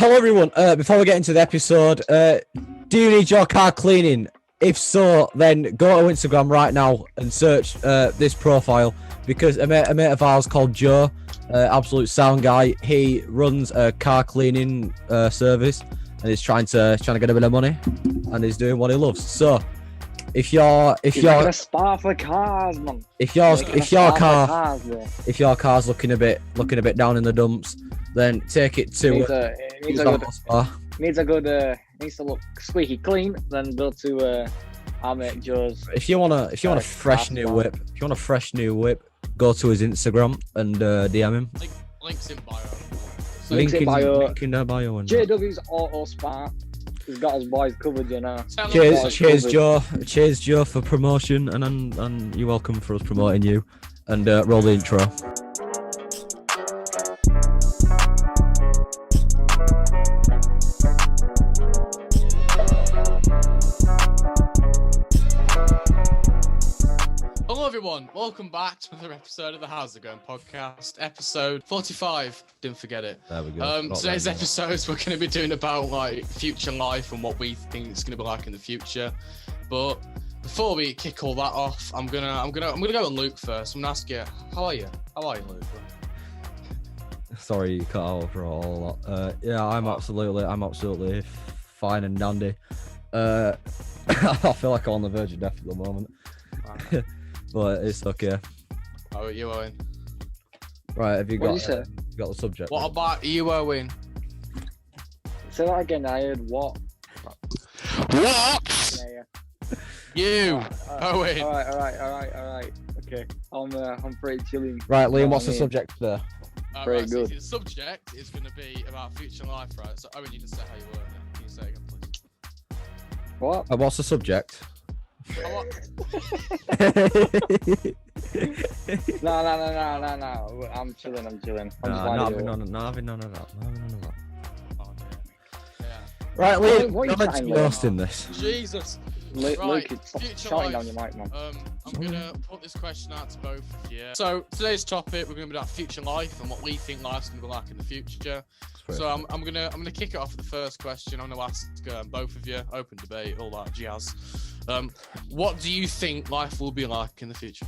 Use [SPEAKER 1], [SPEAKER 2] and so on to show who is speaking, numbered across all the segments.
[SPEAKER 1] Hello everyone, before we get into the episode, do you need your car cleaning? If so, then go to Instagram right now and search this profile, because a mate of ours called Joe, absolute sound guy, he runs a car cleaning service and he's trying to get a bit of money and he's doing what he loves. So if your
[SPEAKER 2] spa for cars, man.
[SPEAKER 1] if your car's looking a bit down in the dumps, then take it to
[SPEAKER 2] needs to look squeaky clean. Then go to our mate Joe's.
[SPEAKER 1] If you want a fresh new whip, go to his Instagram and DM him.
[SPEAKER 3] Links in bio.
[SPEAKER 1] Link in the bio. And
[SPEAKER 2] JW's Auto Spa. He's got his boys covered, you know.
[SPEAKER 1] Cheers, Joe. Cheers, Joe, for promotion, and you're welcome for us promoting you. And roll the intro.
[SPEAKER 3] Hello everyone, welcome back to another episode of the How's It Going podcast, episode 45. Didn't forget it.
[SPEAKER 1] There we go.
[SPEAKER 3] Today's episodes we're going to be doing about like future life and what we think it's going to be like in the future. But before we kick all that off, I'm gonna go with Luke first. I'm gonna ask you, how are you? How are you, Luke?
[SPEAKER 1] Sorry, you cut out for all that. Yeah, I'm absolutely fine and dandy. I feel like I'm on the verge of death at the moment. But it's okay.
[SPEAKER 3] How are you, Owen?
[SPEAKER 1] Right, have you got
[SPEAKER 2] say?
[SPEAKER 1] Got the subject?
[SPEAKER 3] What about you, Owen?
[SPEAKER 2] Say that again. I heard what?
[SPEAKER 3] What?
[SPEAKER 2] Yeah.
[SPEAKER 3] You, Owen.
[SPEAKER 2] All right. Okay. I'm pretty chilling.
[SPEAKER 1] Right, Liam, what's the subject there?
[SPEAKER 2] Very
[SPEAKER 3] So
[SPEAKER 2] good.
[SPEAKER 3] the subject is going to be about future life, right? So Owen, you can say how you were. Yeah? Can you say it again, please?
[SPEAKER 2] What?
[SPEAKER 1] What's the subject?
[SPEAKER 2] No. I'm chilling.
[SPEAKER 1] Not having none of that.
[SPEAKER 3] Oh, dear. Yeah.
[SPEAKER 1] Right, Liam,
[SPEAKER 2] What are you
[SPEAKER 1] you're meant to
[SPEAKER 2] saying,
[SPEAKER 1] be
[SPEAKER 2] Liam?
[SPEAKER 1] hosting this.
[SPEAKER 3] Jesus.
[SPEAKER 2] Luke,
[SPEAKER 3] Right,
[SPEAKER 2] stop
[SPEAKER 3] future
[SPEAKER 2] shouting
[SPEAKER 3] life.
[SPEAKER 2] down your mic, man.
[SPEAKER 3] I'm gonna put this question out to both of you. So today's topic, we're gonna be about future life and what we think life's gonna be like in the future. So I'm gonna kick it off with the first question. I'm gonna ask both of you, open debate, all that jazz. What do you think life will be like in the future?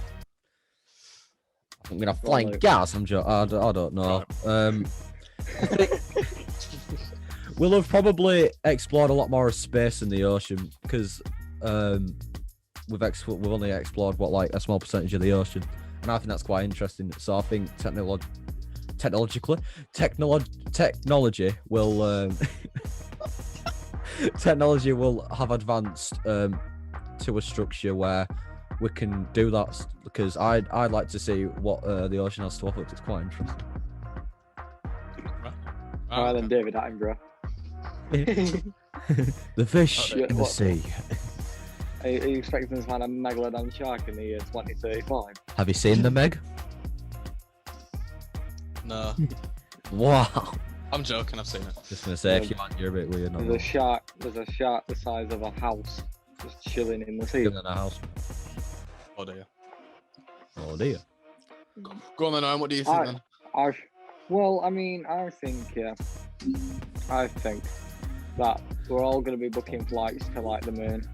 [SPEAKER 1] I'm gonna flying gas. I don't know. We'll have probably explored a lot more of space in the ocean because we've only explored a small percentage of the ocean, and I think that's quite interesting. So I think technology will technology will have advanced to a structure where we can do that, because I'd like to see what the ocean has to offer. It's quite interesting.
[SPEAKER 2] Alright then, David Attenborough.
[SPEAKER 1] The fish
[SPEAKER 2] Okay.
[SPEAKER 1] in the sea.
[SPEAKER 2] Are you expecting to find a megalodon shark in the year 2035?
[SPEAKER 1] Have you seen the Meg?
[SPEAKER 3] No,
[SPEAKER 1] Wow.
[SPEAKER 3] I'm joking. I've seen it.
[SPEAKER 1] Just gonna say, if you aren't, you're a bit weird.
[SPEAKER 2] There's a shark the size of a house just chilling in the sea.
[SPEAKER 1] in a house.
[SPEAKER 3] Oh dear.
[SPEAKER 1] Oh dear.
[SPEAKER 3] Go on then, Owen. What do you think then?
[SPEAKER 2] I think that we're all going to be booking flights to like the moon.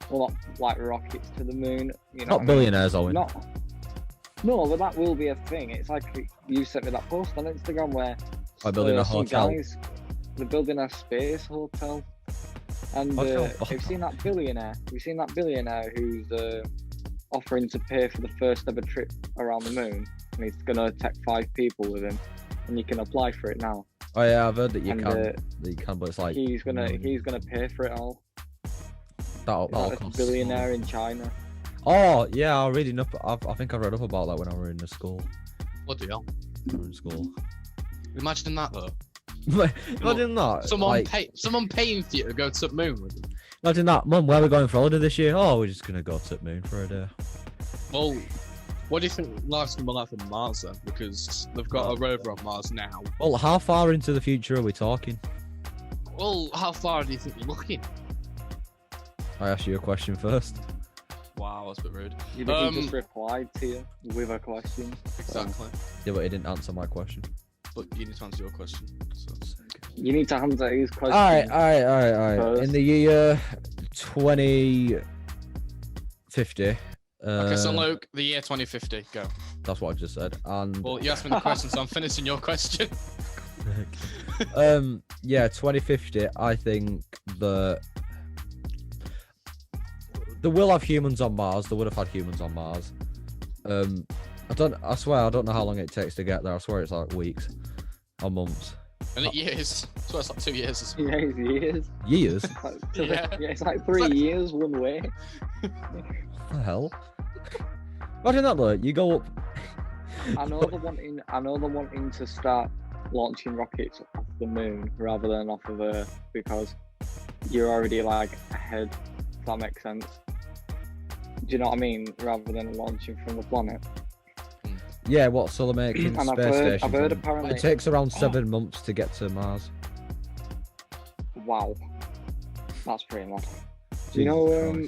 [SPEAKER 2] Well, not like rockets to the moon. You know,
[SPEAKER 1] Not billionaires, Owen.
[SPEAKER 2] No, but that will be a thing. It's like you sent me that post on Instagram where
[SPEAKER 1] By building a
[SPEAKER 2] some
[SPEAKER 1] hotel.
[SPEAKER 2] guys, they're building a space hotel, and
[SPEAKER 1] Hotel.
[SPEAKER 2] we've seen that billionaire. We've seen that billionaire who's offering to pay for the first ever trip around the moon, and he's going to take 5 people with him, and you can apply for it now.
[SPEAKER 1] Oh yeah, I've heard that you
[SPEAKER 2] And,
[SPEAKER 1] can, but it's like
[SPEAKER 2] He's gonna pay for it all.
[SPEAKER 1] that'll
[SPEAKER 2] Like a
[SPEAKER 1] cost.
[SPEAKER 2] billionaire in China.
[SPEAKER 1] Oh yeah, I'm reading up. I think I read up about that when I were in the school.
[SPEAKER 3] Bloody hell.
[SPEAKER 1] We were in school.
[SPEAKER 3] Imagine that though.
[SPEAKER 1] Imagine that.
[SPEAKER 3] Someone paying for you to go to the moon with them.
[SPEAKER 1] Imagine that, Mum. Where are we going for holiday this year? Oh, we're just gonna go to the moon for a day.
[SPEAKER 3] Well, what do you think life's gonna be like on Mars then? Because they've got a rover on Mars now.
[SPEAKER 1] Well, how far into the future are we talking?
[SPEAKER 3] Well, how far do you think you're looking?
[SPEAKER 1] I asked you a question first.
[SPEAKER 3] Wow, that's a bit rude.
[SPEAKER 2] He just replied to you with a question.
[SPEAKER 3] Exactly.
[SPEAKER 1] Yeah, but he didn't answer my question.
[SPEAKER 3] But you need to answer your question. So.
[SPEAKER 2] You need to answer his question.
[SPEAKER 1] Alright.
[SPEAKER 2] First.
[SPEAKER 1] In the year 2050.
[SPEAKER 3] Okay, so Luke, the year 2050, go.
[SPEAKER 1] That's what I just said. And
[SPEAKER 3] Well, you asked me the question, so I'm finishing your question.
[SPEAKER 1] yeah, 2050. I think they will have humans on Mars. They would have had humans on Mars. I swear I don't know how long it takes to get there. I swear it's like weeks or months.
[SPEAKER 3] And it years. So it's like 2 years. As well.
[SPEAKER 2] Yeah, it's years.
[SPEAKER 1] Years?
[SPEAKER 3] Yeah.
[SPEAKER 2] Yeah, it's like 3 years one way.
[SPEAKER 1] What the hell? Imagine that though. You go up.
[SPEAKER 2] I know they're wanting to start launching rockets off the moon rather than off of Earth because you're already like ahead. If that makes sense. Do you know what I mean? Rather than launching from the planet.
[SPEAKER 1] Yeah, what? So they're making
[SPEAKER 2] And
[SPEAKER 1] space
[SPEAKER 2] I've
[SPEAKER 1] stations.
[SPEAKER 2] heard
[SPEAKER 1] and
[SPEAKER 2] apparently.
[SPEAKER 1] it takes around 7 months to get to Mars.
[SPEAKER 2] Wow, that's pretty mad. Do you know?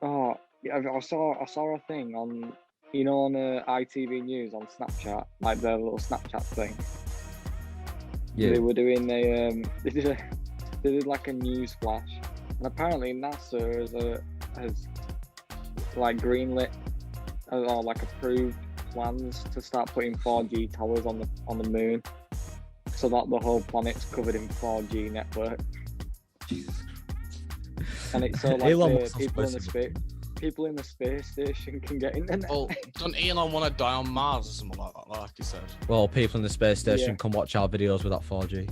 [SPEAKER 2] Oh, yeah, I saw a thing on, on ITV News on Snapchat, like the little Snapchat thing.
[SPEAKER 1] Yeah.
[SPEAKER 2] They were doing they did like a news flash, and apparently NASA has like greenlit or like approved plans to start putting 4G towers on the moon, so that the whole planet's covered in 4G network.
[SPEAKER 1] Jesus.
[SPEAKER 2] And it's so like
[SPEAKER 1] Elon Musk is
[SPEAKER 2] people in the space station can get internet.
[SPEAKER 3] Well, don't Elon want to die on Mars or something like that, like you said?
[SPEAKER 1] Well, people in the space station
[SPEAKER 2] Yeah.
[SPEAKER 1] can watch our videos without 4G.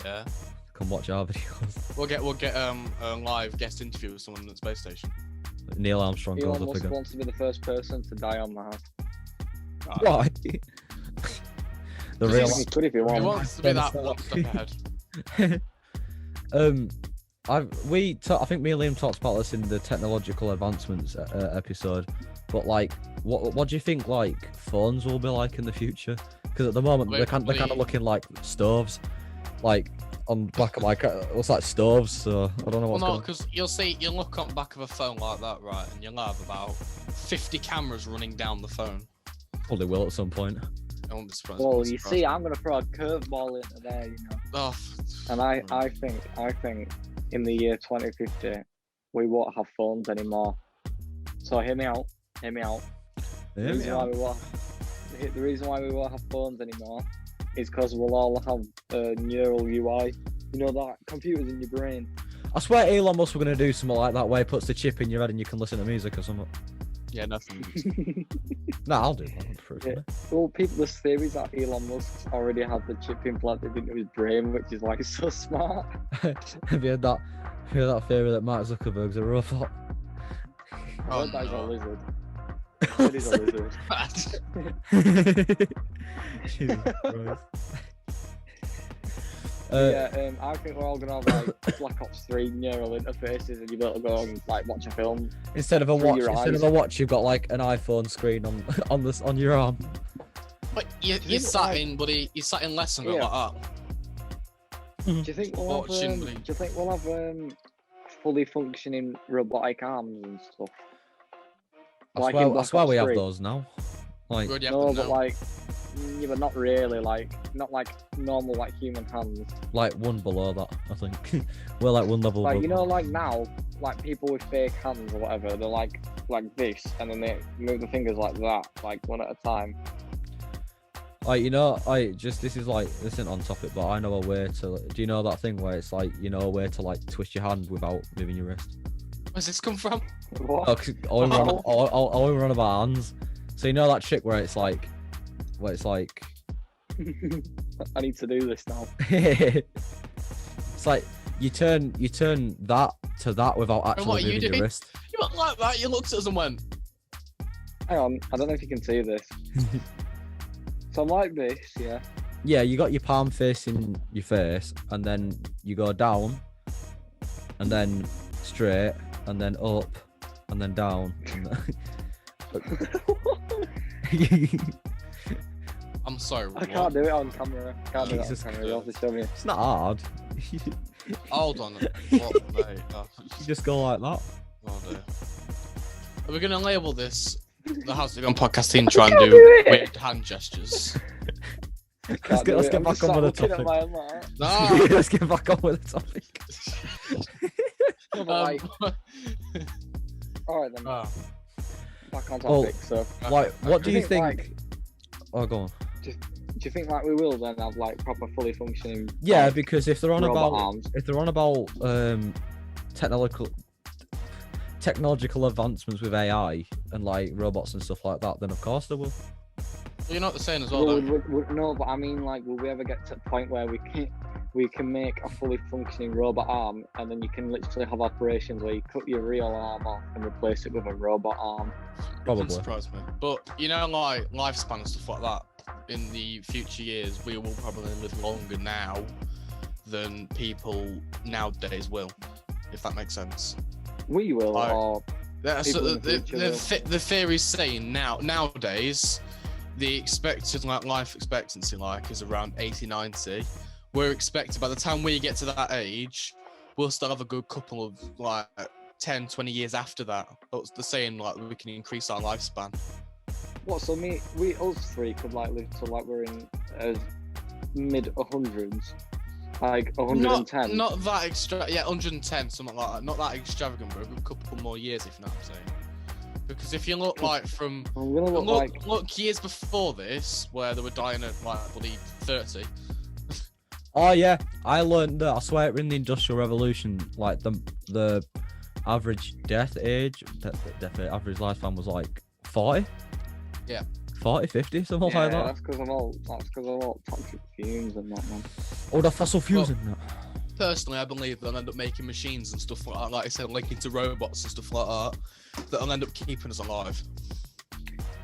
[SPEAKER 3] Yeah.
[SPEAKER 1] Come watch our videos.
[SPEAKER 3] We'll get a live guest interview with someone at the space station.
[SPEAKER 1] Neil Armstrong goes
[SPEAKER 2] Elon
[SPEAKER 1] up
[SPEAKER 2] Musk
[SPEAKER 1] again.
[SPEAKER 2] wants to be the first person to die on Mars.
[SPEAKER 1] Why? The real.
[SPEAKER 2] He could if he
[SPEAKER 3] He
[SPEAKER 2] wants.
[SPEAKER 3] wants to be that one step ahead.
[SPEAKER 1] I think me and Liam talked about this in the technological advancements episode, but like, what do you think like phones will be like in the future? Because at the moment they're kind of looking like stoves, like on back of like looks like stoves. So I don't know what's
[SPEAKER 3] Well, no,
[SPEAKER 1] going.
[SPEAKER 3] because you'll look on the back of a phone like that, right, and you'll have about 50 cameras running down the phone.
[SPEAKER 1] Probably will at some point.
[SPEAKER 3] I won't be surprised.
[SPEAKER 2] Well,
[SPEAKER 3] won't
[SPEAKER 2] you
[SPEAKER 3] surprise
[SPEAKER 2] see,
[SPEAKER 3] me.
[SPEAKER 2] I'm gonna throw a curveball into there,
[SPEAKER 3] Oh,
[SPEAKER 2] and I think in the year 2050 we won't have phones anymore. So hear me out. The reason why we won't have phones anymore is because we'll all have neural UI. You know that computers in your brain.
[SPEAKER 1] I swear Elon Musk were gonna do something like that, where he puts the chip in your head and you can listen to music or something.
[SPEAKER 3] yeah, nothing.
[SPEAKER 1] No, I'll do that.
[SPEAKER 2] Yeah. Well, there's theories that Elon Musk's already had the chip implanted into his brain, which is why he's so smart.
[SPEAKER 1] Have you heard that? Theory that Mark Zuckerberg's a robot?
[SPEAKER 2] I heard that he's a
[SPEAKER 3] no.
[SPEAKER 2] lizard. I heard he's a lizard.
[SPEAKER 1] Jesus Christ.
[SPEAKER 2] Yeah, I think we're all gonna have like Black Ops 3 neural interfaces, and you'll be able to go and like watch a film.
[SPEAKER 1] Instead of a
[SPEAKER 2] through
[SPEAKER 1] watch,
[SPEAKER 2] your eyes.
[SPEAKER 1] you've got like an iPhone screen on your arm.
[SPEAKER 3] But you sat in, buddy. You sat in lesson
[SPEAKER 2] Yeah.
[SPEAKER 3] like that.
[SPEAKER 2] Do you think we'll have,
[SPEAKER 3] Watching
[SPEAKER 2] do
[SPEAKER 3] the-
[SPEAKER 2] you think we'll have fully functioning robotic arms and stuff? Like in
[SPEAKER 1] I
[SPEAKER 2] Black
[SPEAKER 1] swear
[SPEAKER 2] Ops
[SPEAKER 1] we have
[SPEAKER 2] 3.
[SPEAKER 1] those now. Like,
[SPEAKER 3] Good, you have
[SPEAKER 2] No,
[SPEAKER 3] to
[SPEAKER 2] but
[SPEAKER 3] know.
[SPEAKER 2] like, yeah, but not really. Not like normal like human hands.
[SPEAKER 1] like one below that, I think. We're like one level
[SPEAKER 2] Like
[SPEAKER 1] above.
[SPEAKER 2] you know, like now, like people with fake hands or whatever, they're like this, and then they move the fingers like that, like one at a time.
[SPEAKER 1] Like, this isn't on topic, but I know a way to. Do you know that thing where it's like, a way to like twist your hand without moving your wrist?
[SPEAKER 3] Where's this come from?
[SPEAKER 2] What?
[SPEAKER 1] Oh, 'cause all we run about hands. So you know that trick where it's like,
[SPEAKER 2] I need to do this now.
[SPEAKER 1] it's like you turn that to that without
[SPEAKER 3] what
[SPEAKER 1] actually
[SPEAKER 3] are you
[SPEAKER 1] moving your
[SPEAKER 3] doing?
[SPEAKER 1] wrist.
[SPEAKER 3] You look like that. You looked at us and went,
[SPEAKER 2] Hang on, I don't know if you can see this. So I'm like this, yeah.
[SPEAKER 1] Yeah, you got your palm facing your face, and then you go down, and then straight, and then up, and then down.
[SPEAKER 3] I'm sorry.
[SPEAKER 2] I can't do it on camera. Can't do it on
[SPEAKER 1] Jesus
[SPEAKER 2] camera. You have to show me.
[SPEAKER 1] It's not hard.
[SPEAKER 3] Hold on. What, mate? Oh,
[SPEAKER 1] You just go like that.
[SPEAKER 3] oh dear. Are we going to label this the House of Gun podcast team try and
[SPEAKER 2] can't
[SPEAKER 3] do
[SPEAKER 2] do it.
[SPEAKER 3] weird hand gestures?
[SPEAKER 2] Can't do
[SPEAKER 1] let's
[SPEAKER 2] it.
[SPEAKER 1] get
[SPEAKER 2] I'm
[SPEAKER 1] back
[SPEAKER 2] just
[SPEAKER 1] on
[SPEAKER 2] sat
[SPEAKER 1] with the
[SPEAKER 2] looking at
[SPEAKER 1] topic.
[SPEAKER 2] my mat.
[SPEAKER 3] No.
[SPEAKER 1] Let's get back on with the topic.
[SPEAKER 2] No, but like,
[SPEAKER 3] um,
[SPEAKER 2] alright then,
[SPEAKER 3] ah,
[SPEAKER 2] back on
[SPEAKER 1] Well,
[SPEAKER 2] topic. So,
[SPEAKER 1] Like, what do you
[SPEAKER 2] think,
[SPEAKER 1] think?
[SPEAKER 2] like-
[SPEAKER 1] Oh, go on.
[SPEAKER 2] do you think like we will then have like proper, fully functioning?
[SPEAKER 1] Yeah,
[SPEAKER 2] like,
[SPEAKER 1] because if they're on
[SPEAKER 2] robot
[SPEAKER 1] about
[SPEAKER 2] arms?
[SPEAKER 1] technological advancements with AI and like robots and stuff like that, then of course they will.
[SPEAKER 3] well, you're not the same as well,
[SPEAKER 2] Well,
[SPEAKER 3] though.
[SPEAKER 2] no, but I mean, like, will we ever get to the point where we can make a fully functioning robot arm, and then you can literally have operations where you cut your real arm off and replace it with a robot arm?
[SPEAKER 1] Probably.
[SPEAKER 3] Doesn't surprise me. But you know, like lifespan and stuff like that. In the future years, we will probably live longer now than people nowadays will, if that makes sense.
[SPEAKER 2] We will,
[SPEAKER 3] Like-
[SPEAKER 2] or
[SPEAKER 3] So
[SPEAKER 2] People in the future will.
[SPEAKER 3] the theory's saying nowadays, the expected life expectancy is around 80, 90. We're expected by the time we get to that age, we'll still have a good couple of 10, 20 years after that. But the saying we can increase our lifespan.
[SPEAKER 2] what? So us three could like live till like we're in mid 100s, like 110.
[SPEAKER 3] Not that extra. Yeah, 110, something like that. Not that extravagant, but a couple more years, if you know what I'm saying. Because if you look from
[SPEAKER 2] I'm gonna look like
[SPEAKER 3] look years before this, where they were dying at bloody 30.
[SPEAKER 1] Oh yeah, I learned that. I swear, in the Industrial Revolution, like the average death age, average lifespan was like 40.
[SPEAKER 3] Yeah.
[SPEAKER 1] 40, 50, something
[SPEAKER 2] yeah,
[SPEAKER 1] like that.
[SPEAKER 2] that's because of all toxic fumes and that, man.
[SPEAKER 1] Oh, the fossil fuels
[SPEAKER 3] Well-
[SPEAKER 1] in that.
[SPEAKER 3] Personally, I believe they'll end up making machines and stuff like that. Like I said, linking to robots and stuff like that, that'll end up keeping us alive.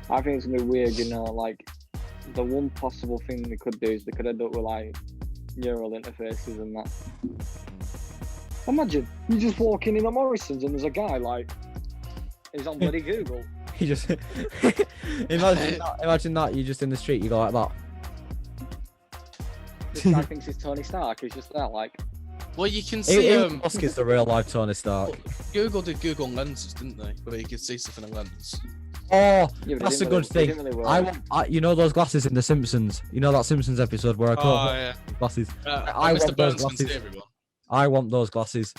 [SPEAKER 2] I think it's gonna be weird, you know, like the one possible thing they could do is they could end up with like neural interfaces and that. Imagine you just walking in a Morrison's and there's a guy like he's on bloody Google.
[SPEAKER 1] You just imagine that you're just in the street, you go like that.
[SPEAKER 2] This guy thinks he's Tony Stark. He's just there like.
[SPEAKER 3] Well, you can see
[SPEAKER 1] Elon Musk is the real life Tony Stark.
[SPEAKER 3] Google did Google Lenses, didn't they? Where you could see stuff in a lens.
[SPEAKER 1] Oh,
[SPEAKER 2] Yeah, but
[SPEAKER 1] that's
[SPEAKER 2] they
[SPEAKER 1] a
[SPEAKER 2] didn't
[SPEAKER 1] good
[SPEAKER 2] they
[SPEAKER 1] thing.
[SPEAKER 2] didn't really work.
[SPEAKER 1] You know those glasses in The Simpsons. You know that Simpsons episode where I call
[SPEAKER 3] yeah.
[SPEAKER 1] glasses.
[SPEAKER 3] I
[SPEAKER 1] I
[SPEAKER 3] Mr.
[SPEAKER 1] want those
[SPEAKER 3] Burnson's
[SPEAKER 1] glasses.
[SPEAKER 3] theory one.
[SPEAKER 1] I want those glasses.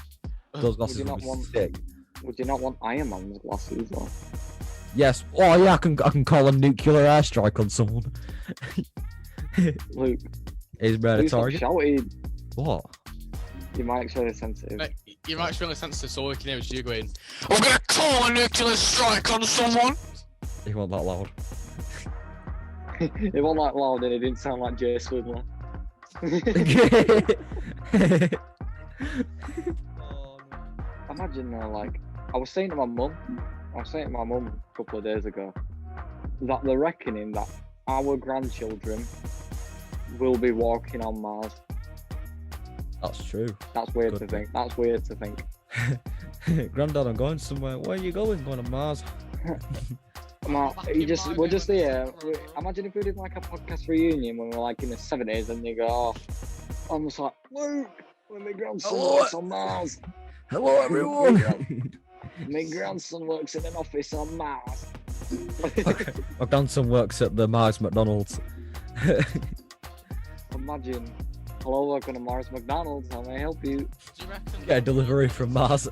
[SPEAKER 1] Those glasses
[SPEAKER 2] you
[SPEAKER 1] would
[SPEAKER 2] not
[SPEAKER 1] be
[SPEAKER 2] want-
[SPEAKER 1] sick.
[SPEAKER 2] Would you not want Iron Man's glasses? Or...
[SPEAKER 1] Yes. Oh yeah, I can call a nuclear airstrike on someone.
[SPEAKER 2] Luke,
[SPEAKER 1] Is red a
[SPEAKER 2] please stop
[SPEAKER 1] target?
[SPEAKER 2] shouting.
[SPEAKER 1] What?
[SPEAKER 2] Your mic's really sensitive.
[SPEAKER 3] Mate, your mic's really sensitive, so all we can hear is you going, "I'm gonna call a nuclear strike on someone."
[SPEAKER 1] You want that loud?
[SPEAKER 2] It wasn't that loud and it didn't sound like Jay Swidler. Imagine like I was saying to my mum a couple of days ago that they're reckoning that our grandchildren will be walking on Mars.
[SPEAKER 1] That's true.
[SPEAKER 2] That's weird
[SPEAKER 1] Good
[SPEAKER 2] to think. That's weird to think.
[SPEAKER 1] Granddad, I'm going somewhere. Where are you going? Going to Mars.
[SPEAKER 2] We're just here. Imagine if we did like a podcast reunion when we're like in the 70s and you go, oh, I'm just like, Luke, when my grandson
[SPEAKER 1] Hello.
[SPEAKER 2] works on Mars.
[SPEAKER 1] Hello, everyone.
[SPEAKER 2] My grandson works in an office on Mars.
[SPEAKER 1] My grandson works at the Mars McDonald's.
[SPEAKER 2] Imagine, hello, welcome to Mars McDonald's. How may I help you?
[SPEAKER 3] Do you reckon?
[SPEAKER 1] Get a delivery from Mars.
[SPEAKER 3] Do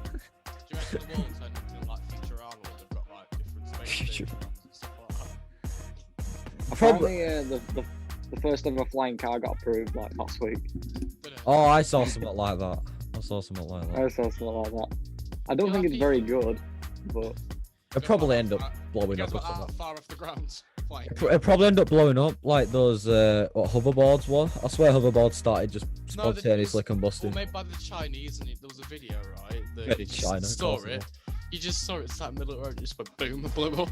[SPEAKER 3] you reckon the world's ending like Futurama, where they've got like different space stations and stuff like that?
[SPEAKER 1] Probably.
[SPEAKER 2] Apparently, the first ever flying car got approved like last week.
[SPEAKER 3] But,
[SPEAKER 1] Oh, I saw something like that. I saw something like that.
[SPEAKER 2] I saw something like that. I don't think it's very good, but
[SPEAKER 1] It'll probably end up blowing
[SPEAKER 3] Goes
[SPEAKER 1] up or
[SPEAKER 3] about
[SPEAKER 1] something.
[SPEAKER 3] that far off the ground. Flying.
[SPEAKER 1] It'll probably end up blowing up like those what hoverboards were. I swear hoverboards started just
[SPEAKER 3] No, they-
[SPEAKER 1] spontaneously
[SPEAKER 3] All
[SPEAKER 1] combusting.
[SPEAKER 3] made by the Chinese, and there was a video, right? That
[SPEAKER 1] Made
[SPEAKER 3] you
[SPEAKER 1] in
[SPEAKER 3] just
[SPEAKER 1] China, of
[SPEAKER 3] saw
[SPEAKER 1] course it
[SPEAKER 3] it. You just saw it sat in the middle of the road, and just went boom and blew up.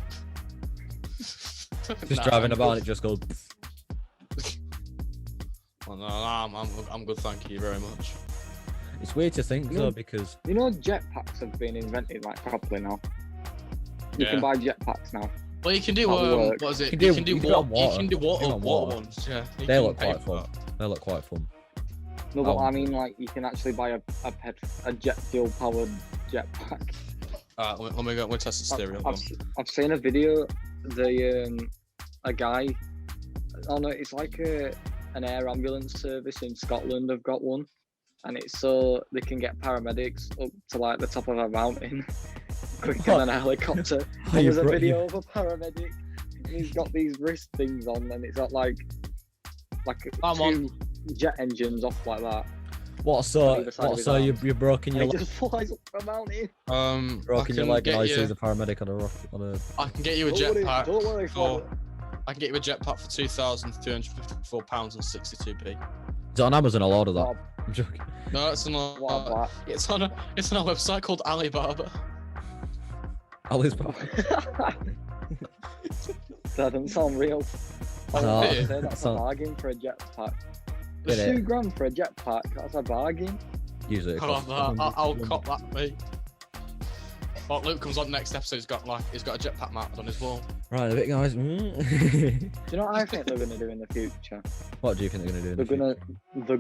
[SPEAKER 1] Just driving about and it just goes.
[SPEAKER 3] Well, no, I'm good, thank you very much.
[SPEAKER 1] It's weird to think
[SPEAKER 2] No.
[SPEAKER 1] though because
[SPEAKER 2] you know jetpacks have been invented like properly now. You
[SPEAKER 3] Yeah.
[SPEAKER 2] can buy jetpacks now.
[SPEAKER 3] Well, you can do
[SPEAKER 2] That'll work.
[SPEAKER 3] what is it?
[SPEAKER 1] You
[SPEAKER 3] You
[SPEAKER 1] can
[SPEAKER 3] can
[SPEAKER 1] do-
[SPEAKER 3] do
[SPEAKER 1] you can
[SPEAKER 3] water.
[SPEAKER 1] do
[SPEAKER 3] You can do
[SPEAKER 1] You can
[SPEAKER 3] water
[SPEAKER 1] water.
[SPEAKER 3] ones. Yeah, you
[SPEAKER 1] they
[SPEAKER 3] can
[SPEAKER 1] look
[SPEAKER 3] pay
[SPEAKER 1] quite
[SPEAKER 3] for
[SPEAKER 1] fun.
[SPEAKER 3] that.
[SPEAKER 1] They look quite fun.
[SPEAKER 2] No, but
[SPEAKER 1] Oh.
[SPEAKER 2] I mean like you can actually buy a jet fuel powered jetpack.
[SPEAKER 3] Let me go. We'll test the stereo.
[SPEAKER 2] I've seen a video. A guy. Oh no, it's like an an air ambulance service in Scotland have got one, and it's so they can get paramedics up to like the top of a mountain quicker than a helicopter.
[SPEAKER 1] Oh,
[SPEAKER 2] And
[SPEAKER 1] you
[SPEAKER 2] there's a
[SPEAKER 1] bro-
[SPEAKER 2] video of a paramedic. And he's got these wrist things on, and it's got like
[SPEAKER 3] I'm on.
[SPEAKER 2] 2 jet engines off like that.
[SPEAKER 1] What,
[SPEAKER 2] On
[SPEAKER 1] so,
[SPEAKER 2] either side of
[SPEAKER 1] what,
[SPEAKER 2] his
[SPEAKER 1] so
[SPEAKER 2] arms.
[SPEAKER 1] you're broken
[SPEAKER 2] And
[SPEAKER 1] your
[SPEAKER 2] he
[SPEAKER 1] leg,
[SPEAKER 2] just flies up the mountain.
[SPEAKER 1] broken your
[SPEAKER 3] I can
[SPEAKER 1] leg, and
[SPEAKER 3] get
[SPEAKER 1] I
[SPEAKER 3] you-
[SPEAKER 1] see the paramedic on a rock, on a...
[SPEAKER 3] I can get you a
[SPEAKER 2] Don't worry,
[SPEAKER 3] jetpack.
[SPEAKER 2] don't worry,
[SPEAKER 3] for-
[SPEAKER 2] Father.
[SPEAKER 3] I can get you a jetpack for £2,354 and 62p.
[SPEAKER 1] Is it on Amazon? I'll order that.
[SPEAKER 2] What
[SPEAKER 1] I'm joking.
[SPEAKER 3] No, it's on
[SPEAKER 2] what
[SPEAKER 3] a, it's on a website called Alibaba.
[SPEAKER 1] Ali's
[SPEAKER 2] That doesn't sound real. I
[SPEAKER 1] No,
[SPEAKER 2] was about to
[SPEAKER 3] it
[SPEAKER 2] say that's a
[SPEAKER 1] sound-
[SPEAKER 2] bargain for a jetpack.
[SPEAKER 1] Did it?
[SPEAKER 2] £2,000 for a jetpack, that's a bargain.
[SPEAKER 1] Usually it
[SPEAKER 3] Hold
[SPEAKER 1] costs
[SPEAKER 3] on, I'll
[SPEAKER 1] 100.
[SPEAKER 3] cop that, mate. Well, Luke comes on next episode. He's got a jetpack mounted on his wall.
[SPEAKER 1] Right, a bit, guys.
[SPEAKER 2] Do you know what I think they're gonna do in the future?
[SPEAKER 1] What do you think they're gonna do? In
[SPEAKER 2] They're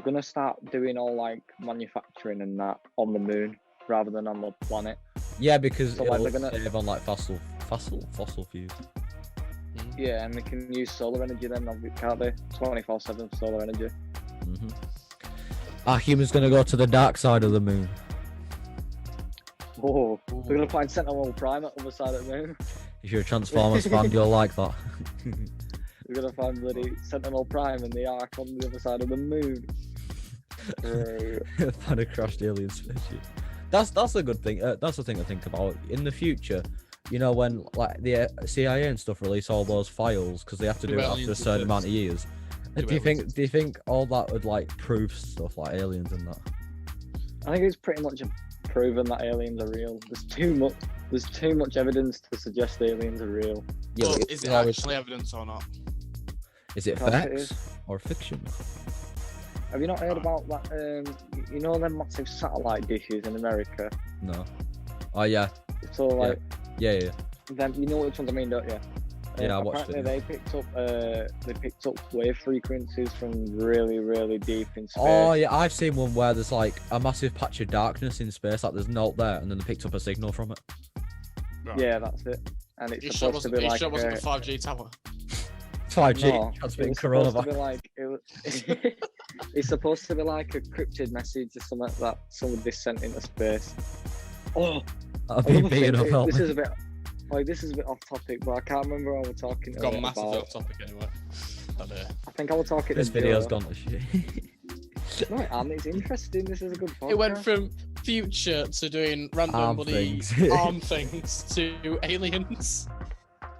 [SPEAKER 2] gonna start doing all like manufacturing and that on the moon rather than on the planet.
[SPEAKER 1] Yeah, because
[SPEAKER 2] So, like,
[SPEAKER 1] it'll
[SPEAKER 2] they're gonna-
[SPEAKER 1] save on like fossil fuels.
[SPEAKER 2] Yeah, and they can use solar energy then, can't they? 24/7 solar energy.
[SPEAKER 1] Mm-hmm. Are humans gonna go to the dark side of the moon?
[SPEAKER 2] Oh, they're gonna find Sentinel Prime at the other side of the moon.
[SPEAKER 1] If you're a Transformers fan, you'll like that.
[SPEAKER 2] We're gonna find bloody Sentinel Prime and the Ark on the other side of the moon.
[SPEAKER 1] Find a crashed alien spaceship. That's a good thing. That's the thing to think about in the future. You know, when like the CIA and stuff release all those files because they have to do it after a
[SPEAKER 3] Aliens
[SPEAKER 1] certain
[SPEAKER 3] exist.
[SPEAKER 1] amount of years. Do you think all that would like prove stuff like aliens and that?
[SPEAKER 2] I think it's pretty much proven that aliens are real. There's too much evidence to suggest aliens are real.
[SPEAKER 1] Yeah,
[SPEAKER 3] Well,
[SPEAKER 1] but
[SPEAKER 3] is it
[SPEAKER 1] it's always-
[SPEAKER 3] actually evidence or not?
[SPEAKER 1] Is it
[SPEAKER 2] Of course it
[SPEAKER 1] facts
[SPEAKER 2] is.
[SPEAKER 1] or fiction?
[SPEAKER 2] Have you not heard about that? You know them massive satellite dishes in America.
[SPEAKER 1] No. Oh yeah,
[SPEAKER 2] So like
[SPEAKER 1] yeah.
[SPEAKER 2] them, you know which ones I mean, don't you?
[SPEAKER 1] Yeah, I watched
[SPEAKER 2] apparently
[SPEAKER 1] it.
[SPEAKER 2] they picked up wave frequencies from really, really deep in space.
[SPEAKER 1] Oh yeah, I've seen one where there's like a massive patch of darkness in space, like there's no there, and then they picked up a signal from it.
[SPEAKER 3] Right.
[SPEAKER 2] Yeah, that's it. And it's
[SPEAKER 3] You sure
[SPEAKER 2] supposed to
[SPEAKER 3] wasn't,
[SPEAKER 2] be
[SPEAKER 3] you
[SPEAKER 2] like
[SPEAKER 3] sure wasn't the 5G tower?
[SPEAKER 1] 5G
[SPEAKER 2] no,
[SPEAKER 1] transmitting
[SPEAKER 2] it was supposed to be
[SPEAKER 1] coronavirus.
[SPEAKER 2] like it's supposed to be like a cryptid message or something that somebody sent into space. Oh,
[SPEAKER 1] I've been
[SPEAKER 2] another
[SPEAKER 1] beating
[SPEAKER 2] thing,
[SPEAKER 1] up.
[SPEAKER 2] this is a bit off topic, but I can't remember what we're talking
[SPEAKER 3] Gone
[SPEAKER 2] about.
[SPEAKER 3] massively off topic anyway.
[SPEAKER 2] I think I was talking
[SPEAKER 1] This
[SPEAKER 2] to
[SPEAKER 1] video's
[SPEAKER 2] Joe.
[SPEAKER 1] gone to shit.
[SPEAKER 2] Right, and it's interesting. This is a good podcast.
[SPEAKER 3] It went from future to doing random
[SPEAKER 1] Arm
[SPEAKER 3] bloody
[SPEAKER 1] things.
[SPEAKER 3] arm things to aliens.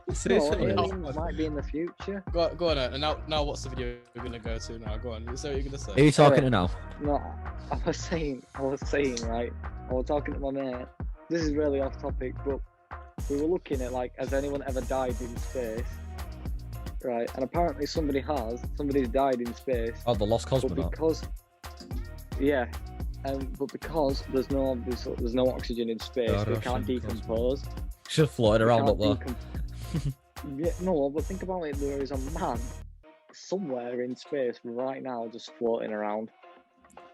[SPEAKER 2] No,
[SPEAKER 1] Seriously,
[SPEAKER 2] aliens might be in the future.
[SPEAKER 3] Go on, and now what's the video we're gonna go to now? Go on, say what you're gonna
[SPEAKER 1] Who are
[SPEAKER 3] say.
[SPEAKER 1] you talking to now?
[SPEAKER 2] No, I was saying, right. I was talking to my mate. This is really off topic, but we were looking at like, has anyone ever died in space? Right, and apparently somebody's died in space,
[SPEAKER 1] Oh, the lost
[SPEAKER 2] but
[SPEAKER 1] cosmonaut.
[SPEAKER 2] because, yeah, but because there's no oxygen in space,
[SPEAKER 1] Yeah,
[SPEAKER 2] they can't
[SPEAKER 1] Russian
[SPEAKER 2] decompose.
[SPEAKER 1] Should have floated
[SPEAKER 2] They
[SPEAKER 1] around up
[SPEAKER 2] can't
[SPEAKER 1] there.
[SPEAKER 2] Yeah, no, but think about it. There is a man somewhere in space right now, just floating around.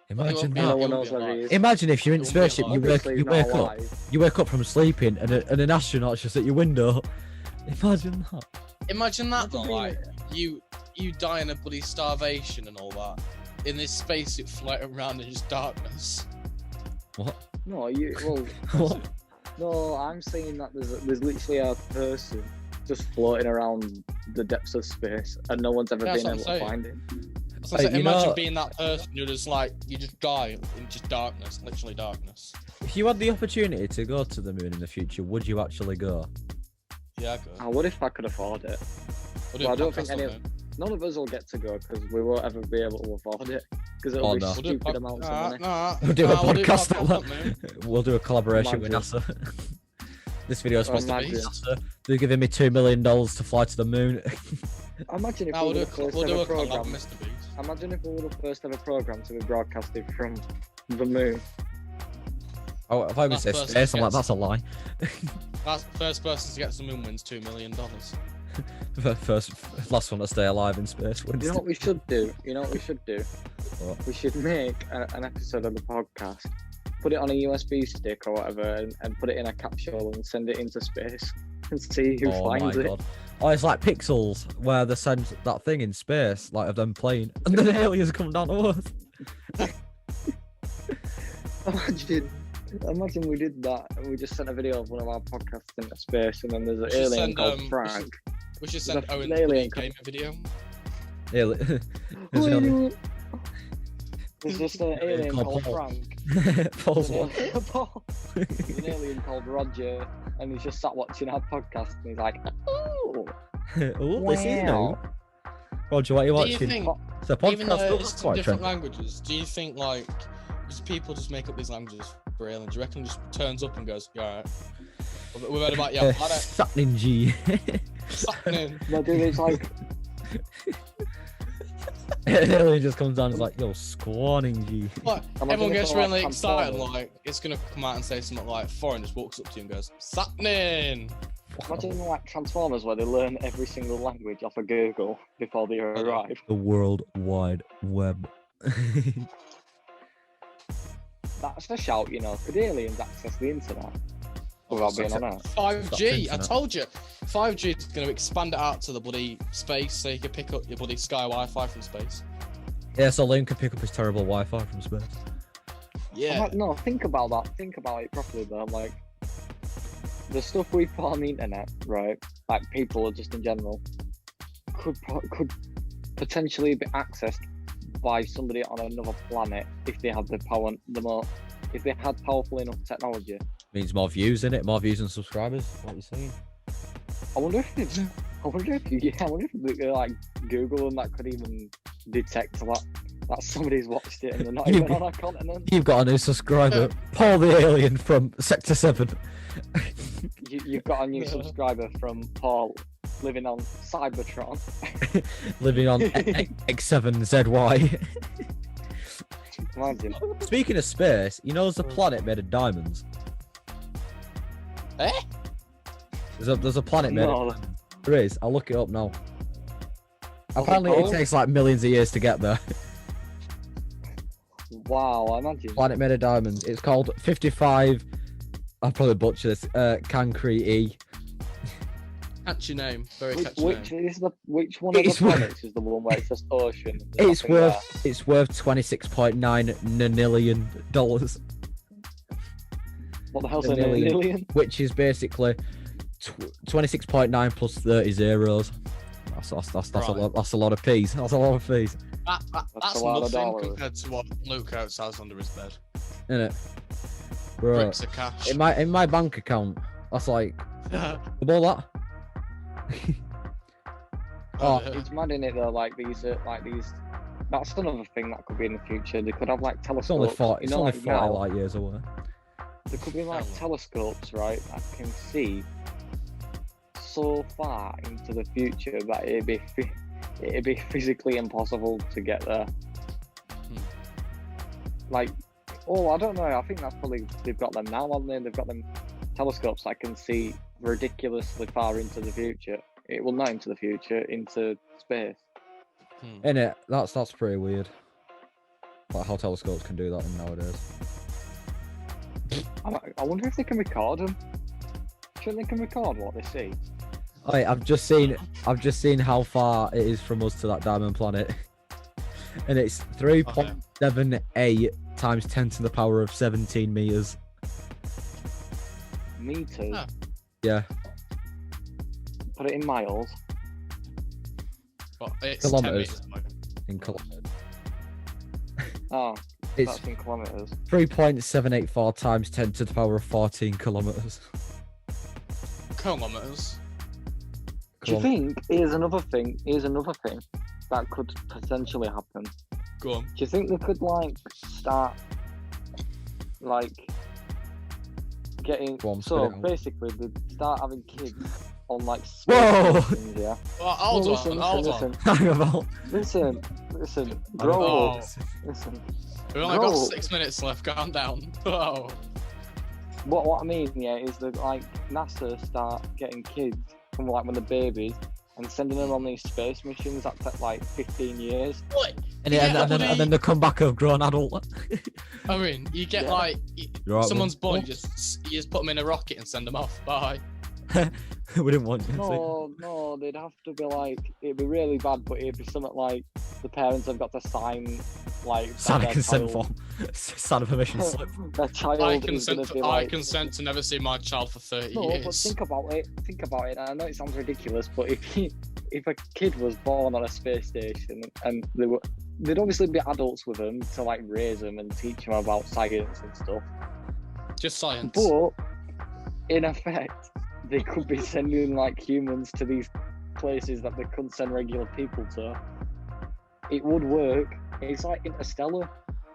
[SPEAKER 1] Imagine
[SPEAKER 3] Yeah,
[SPEAKER 2] No
[SPEAKER 1] that.
[SPEAKER 2] one
[SPEAKER 3] he'll
[SPEAKER 2] knows
[SPEAKER 3] be
[SPEAKER 2] where he
[SPEAKER 3] alive.
[SPEAKER 2] is.
[SPEAKER 1] Imagine if you're in
[SPEAKER 3] He'll be
[SPEAKER 1] spaceship,
[SPEAKER 3] alive.
[SPEAKER 2] Obviously
[SPEAKER 1] you
[SPEAKER 2] he's
[SPEAKER 1] wake
[SPEAKER 2] not
[SPEAKER 1] up,
[SPEAKER 2] alive.
[SPEAKER 1] you wake up from sleeping, and an astronaut's just at your window. Imagine that.
[SPEAKER 3] Imagine that though,
[SPEAKER 2] Imagine
[SPEAKER 3] like you die in a bloody starvation and all that in this spacesuit floating around in just darkness.
[SPEAKER 1] What?
[SPEAKER 2] No,
[SPEAKER 1] What?
[SPEAKER 2] no, I'm saying that there's literally a person just floating around the depths of space, and no one's ever
[SPEAKER 3] That's
[SPEAKER 2] been
[SPEAKER 3] what
[SPEAKER 2] able
[SPEAKER 3] I'm
[SPEAKER 2] to
[SPEAKER 3] saying.
[SPEAKER 2] find him.
[SPEAKER 3] So
[SPEAKER 1] Hey, you
[SPEAKER 3] imagine
[SPEAKER 1] know-
[SPEAKER 3] being that person. You just die in just darkness, literally darkness.
[SPEAKER 1] If you had the opportunity to go to the moon in the future, would you actually go?
[SPEAKER 3] Yeah, good.
[SPEAKER 2] Oh, what if I could afford it?
[SPEAKER 3] We'll do
[SPEAKER 2] Well,
[SPEAKER 3] a
[SPEAKER 2] I don't think
[SPEAKER 3] podcast
[SPEAKER 2] any
[SPEAKER 3] on
[SPEAKER 2] of-
[SPEAKER 3] it.
[SPEAKER 2] None of us will get to go because we won't ever be able to afford it because it'll
[SPEAKER 1] Oh,
[SPEAKER 2] be
[SPEAKER 1] no.
[SPEAKER 3] We'll do a
[SPEAKER 2] stupid
[SPEAKER 3] pod-
[SPEAKER 2] amounts of
[SPEAKER 3] Nah,
[SPEAKER 2] money.
[SPEAKER 3] nah,
[SPEAKER 1] We'll do a
[SPEAKER 3] nah,
[SPEAKER 1] podcast on
[SPEAKER 3] on
[SPEAKER 1] that.
[SPEAKER 3] it.
[SPEAKER 1] We'll do a collaboration with
[SPEAKER 2] Imagine.
[SPEAKER 1] NASA. This video is
[SPEAKER 2] Oh,
[SPEAKER 1] supposed to be
[SPEAKER 2] imagine.
[SPEAKER 1] NASA. They're giving me $2 million to fly to the moon.
[SPEAKER 2] Imagine if
[SPEAKER 3] Nah,
[SPEAKER 2] we
[SPEAKER 3] we'll
[SPEAKER 2] were
[SPEAKER 3] do
[SPEAKER 2] the first
[SPEAKER 3] we'll do
[SPEAKER 2] ever
[SPEAKER 3] a collab
[SPEAKER 2] program.
[SPEAKER 3] with Mr. Beast.
[SPEAKER 2] Imagine if we were the first ever program to be broadcasted from the moon.
[SPEAKER 1] Oh, if I would
[SPEAKER 3] Last
[SPEAKER 1] say
[SPEAKER 3] person
[SPEAKER 1] space, I'm like,
[SPEAKER 3] gets-
[SPEAKER 1] that's a lie.
[SPEAKER 3] First person to get some moon wins $2 million.
[SPEAKER 1] Last one to stay alive in space.
[SPEAKER 2] You know what we should do?
[SPEAKER 1] What?
[SPEAKER 2] We should make an episode of the podcast, put it on a USB stick or whatever, and put it in a capsule and send it into space and see who
[SPEAKER 1] Oh my
[SPEAKER 2] finds it.
[SPEAKER 1] god. Oh, it's like Pixels, where they send that thing in space, like of them playing, and then aliens come down to Earth.
[SPEAKER 2] Imagine we did that and we just sent a video of one of our podcasts into space, and then there's an
[SPEAKER 3] should
[SPEAKER 2] alien
[SPEAKER 3] send,
[SPEAKER 2] called Frank.
[SPEAKER 3] We should
[SPEAKER 2] There's
[SPEAKER 3] send
[SPEAKER 2] a
[SPEAKER 3] Owen
[SPEAKER 2] alien
[SPEAKER 3] a gamer video.
[SPEAKER 1] There's
[SPEAKER 2] Who
[SPEAKER 1] an
[SPEAKER 2] are
[SPEAKER 1] alien.
[SPEAKER 2] you? There's just an alien
[SPEAKER 1] called
[SPEAKER 2] called
[SPEAKER 1] Paul.
[SPEAKER 2] Frank.
[SPEAKER 1] Paul's
[SPEAKER 2] There's
[SPEAKER 1] one.
[SPEAKER 2] an- Paul. There's an alien called Roger, and he's just sat watching our podcast, and he's like, "Oh,
[SPEAKER 1] Oh, this is new.
[SPEAKER 2] wow."
[SPEAKER 1] Roger, what are you
[SPEAKER 3] Do you
[SPEAKER 1] watching?
[SPEAKER 3] think,
[SPEAKER 1] It's a podcast.
[SPEAKER 3] even though
[SPEAKER 1] that's
[SPEAKER 3] it's in
[SPEAKER 1] quite
[SPEAKER 3] different
[SPEAKER 1] trendy.
[SPEAKER 3] languages, do you think like just people just make up these languages for aliens? Do you reckon just turns up and goes, yeah, alright. We've heard about your planet.
[SPEAKER 1] Something G.
[SPEAKER 3] What's happening?
[SPEAKER 2] No, dude, it's like,
[SPEAKER 1] An alien just comes down and is like, yo, squawning G.
[SPEAKER 3] Like,
[SPEAKER 2] Imagine
[SPEAKER 3] everyone
[SPEAKER 2] if
[SPEAKER 3] gets
[SPEAKER 2] they're like
[SPEAKER 3] really excited,
[SPEAKER 2] Transformers.
[SPEAKER 3] like it's gonna come out and say something like foreign just walks up to you and goes, "What's happening?"
[SPEAKER 2] imagine like Transformers, where they learn every single language off of Google before they arrive.
[SPEAKER 1] The World Wide Web.
[SPEAKER 2] That's the shout, you know. Could aliens access the internet without being on Earth?
[SPEAKER 3] 5G. I
[SPEAKER 1] internet.
[SPEAKER 3] told you, 5G is gonna expand it out to the bloody space, so you can pick up your bloody Sky Wi-Fi from space.
[SPEAKER 1] Yeah, so Liam can pick up his terrible Wi-Fi from space.
[SPEAKER 3] Yeah.
[SPEAKER 2] No, think about that. Think about it properly, though. Like, the stuff we put on the internet, right? Like, people just in general, could potentially be accessed by somebody on another planet if they had the power, if they had powerful enough technology.
[SPEAKER 1] Means more views in it, more views and subscribers. What are you saying?
[SPEAKER 2] I wonder if like Google and that could even detect that somebody's watched it and they're not
[SPEAKER 1] You-
[SPEAKER 2] even on our continent.
[SPEAKER 1] You've got a new subscriber, Paul the Alien from Sector 7.
[SPEAKER 2] You've got a new subscriber from Paul living on Cybertron.
[SPEAKER 1] Living on X7ZY.
[SPEAKER 2] Imagine.
[SPEAKER 1] Speaking of space, you know there's a planet made of diamonds.
[SPEAKER 3] Eh?
[SPEAKER 1] There's a planet made
[SPEAKER 2] No.
[SPEAKER 1] of There is, I'll look it up now.
[SPEAKER 2] it
[SPEAKER 1] Apparently it
[SPEAKER 2] called?
[SPEAKER 1] takes like millions of years to get there.
[SPEAKER 2] Wow, imagine.
[SPEAKER 1] Planet made of diamonds. It's called 55. I'll probably butcher this. Cancri E.
[SPEAKER 3] Catchy name. Very
[SPEAKER 2] Which,
[SPEAKER 3] catchy name.
[SPEAKER 2] which one of the
[SPEAKER 1] It's worth-
[SPEAKER 2] planets is the one where it's just ocean? and there's
[SPEAKER 1] It's
[SPEAKER 2] nothing
[SPEAKER 1] worth $26.9 nonillion,
[SPEAKER 2] What the hell's a
[SPEAKER 1] Nonillion.
[SPEAKER 2] million?
[SPEAKER 1] which is basically 26.9 plus 30 zeros. That's a
[SPEAKER 3] Right.
[SPEAKER 1] lot. That's a lot of P's. That's a lot of P's,
[SPEAKER 3] That's
[SPEAKER 2] a lot of
[SPEAKER 3] nothing
[SPEAKER 2] dollars.
[SPEAKER 3] compared to what Luke Oates has under his bed.
[SPEAKER 1] isn't it? Bro,
[SPEAKER 3] Bricks of cash.
[SPEAKER 1] in my bank account, that's like double that. Oh,
[SPEAKER 2] It's mad in it though. Like these. That's another thing that could be in the future. They could have like
[SPEAKER 1] It's
[SPEAKER 2] telescopes.
[SPEAKER 1] only 40.
[SPEAKER 2] you
[SPEAKER 1] It's
[SPEAKER 2] know,
[SPEAKER 1] only
[SPEAKER 2] like
[SPEAKER 1] 40
[SPEAKER 2] now,
[SPEAKER 1] light years away.
[SPEAKER 2] there could be like
[SPEAKER 3] Hell.
[SPEAKER 2] telescopes, right, that can see so far into the future that it'd be physically impossible to get there. Like, I don't know. I think that's probably they've got them now, haven't they? They've got them telescopes that can see ridiculously far into the future. It will not into the future, into space.
[SPEAKER 1] In it, that's pretty weird. Like how telescopes can do that nowadays.
[SPEAKER 2] I wonder if they can record them. Shouldn't they can record what they see?
[SPEAKER 1] Wait, I've just seen how far it is from us to that diamond planet, and it's 3.78 times 10 to the power of 17 meters.
[SPEAKER 2] Meters.
[SPEAKER 3] Ah.
[SPEAKER 1] Yeah,
[SPEAKER 2] Put it in miles.
[SPEAKER 3] But it's
[SPEAKER 1] Kilometers.
[SPEAKER 3] 10 meters.
[SPEAKER 1] in kilometers.
[SPEAKER 2] Oh,
[SPEAKER 1] It's
[SPEAKER 2] that's in kilometers.
[SPEAKER 1] 3.784 times 10 to the power of 14 kilometers.
[SPEAKER 3] Kilometers.
[SPEAKER 2] Do you think here's another thing that could potentially happen?
[SPEAKER 3] Go on.
[SPEAKER 2] Do you think they could like start like getting
[SPEAKER 1] Go on,
[SPEAKER 2] so
[SPEAKER 1] spit it out.
[SPEAKER 2] basically they start having kids on like space
[SPEAKER 1] Whoa!
[SPEAKER 2] stations, yeah?
[SPEAKER 3] Well, hold
[SPEAKER 2] No,
[SPEAKER 3] on, hold on.
[SPEAKER 1] Hang about.
[SPEAKER 2] listen, grow
[SPEAKER 3] Oh,
[SPEAKER 2] up, listen.
[SPEAKER 3] we've only got
[SPEAKER 2] No.
[SPEAKER 3] 6 minutes left. Calm down. Oh.
[SPEAKER 2] What I mean, yeah, is that like NASA start getting kids from like when they're babies and sending them on these space missions that take like 15 years.
[SPEAKER 3] What?
[SPEAKER 1] And,
[SPEAKER 3] Yeah,
[SPEAKER 1] and then they come back a grown adult.
[SPEAKER 3] I mean, you get
[SPEAKER 2] Yeah.
[SPEAKER 3] like
[SPEAKER 1] You're right,
[SPEAKER 3] someone's
[SPEAKER 1] man.
[SPEAKER 3] born, you just put them in a rocket and send them off. Bye.
[SPEAKER 1] We didn't want you to.
[SPEAKER 2] No, they'd have to be like, it'd be really bad, but it'd be something like the parents have got to sign, like,
[SPEAKER 1] Sign a
[SPEAKER 2] their
[SPEAKER 1] consent
[SPEAKER 2] child-
[SPEAKER 1] form. Sign a permission slip.
[SPEAKER 2] Their child
[SPEAKER 3] I
[SPEAKER 2] is
[SPEAKER 3] consent.
[SPEAKER 2] gonna be
[SPEAKER 3] I
[SPEAKER 2] like,
[SPEAKER 3] consent to never see my child for 30
[SPEAKER 2] no, but
[SPEAKER 3] years.
[SPEAKER 2] think about it. I know it sounds ridiculous, but if a kid was born on a space station and they'd obviously be adults with them to like raise them and teach them about science and stuff.
[SPEAKER 3] Just science.
[SPEAKER 2] But in effect, they could be sending like humans to these places that they couldn't send regular people to. It would work. It's like Interstellar.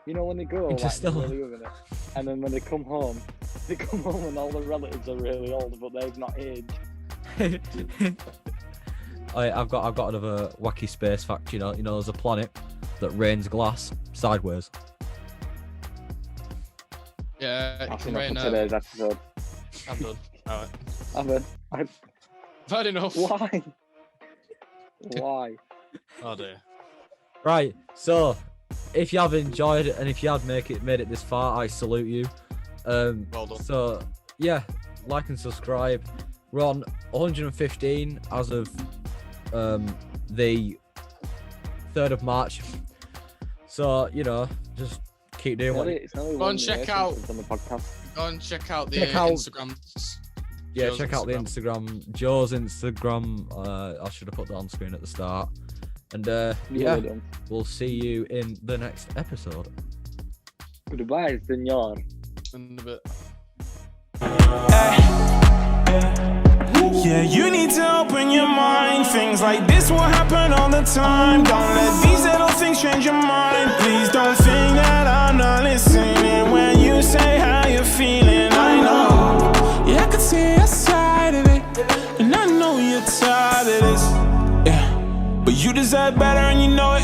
[SPEAKER 2] You know when they go
[SPEAKER 1] Interstellar.
[SPEAKER 2] like really young in it, and then when they come home and all the relatives are really old, but they've not aged.
[SPEAKER 1] I've got another wacky space fact. You know, there's a planet that rains glass sideways.
[SPEAKER 3] Yeah, it
[SPEAKER 2] That's
[SPEAKER 3] can
[SPEAKER 2] enough
[SPEAKER 3] rain.
[SPEAKER 2] for today's episode.
[SPEAKER 3] I'm done. Alright.
[SPEAKER 2] I've
[SPEAKER 3] I've had enough.
[SPEAKER 2] Why? Why?
[SPEAKER 3] Oh dear.
[SPEAKER 1] Right. So, if you have enjoyed it and if you have made it this far, I salute you.
[SPEAKER 3] Well done.
[SPEAKER 1] So yeah, like and subscribe. We're on 115 as of the 3rd of March. So just keep doing what.
[SPEAKER 2] It's only
[SPEAKER 3] Go
[SPEAKER 2] one
[SPEAKER 3] and
[SPEAKER 2] year
[SPEAKER 3] check
[SPEAKER 2] since
[SPEAKER 3] out-
[SPEAKER 2] we've done the podcast.
[SPEAKER 3] Go and check out the
[SPEAKER 1] Check out-
[SPEAKER 3] Instagram.
[SPEAKER 1] Yeah,
[SPEAKER 3] Joe's
[SPEAKER 1] check out the Instagram, Joe's Instagram. I should have put that on screen at the start. And yeah,
[SPEAKER 2] Well done.
[SPEAKER 1] we'll see you in the next episode.
[SPEAKER 2] Goodbye, senor.
[SPEAKER 3] In a bit.
[SPEAKER 4] Yeah, you need to open your mind. Things like this will happen all the time. Don't let these little things change your mind. Please don't think that I'm not listening when you say how you're feeling. I know, yeah, I could see a side of it, and I know you're tired of this. Yeah, but you deserve better and you know it.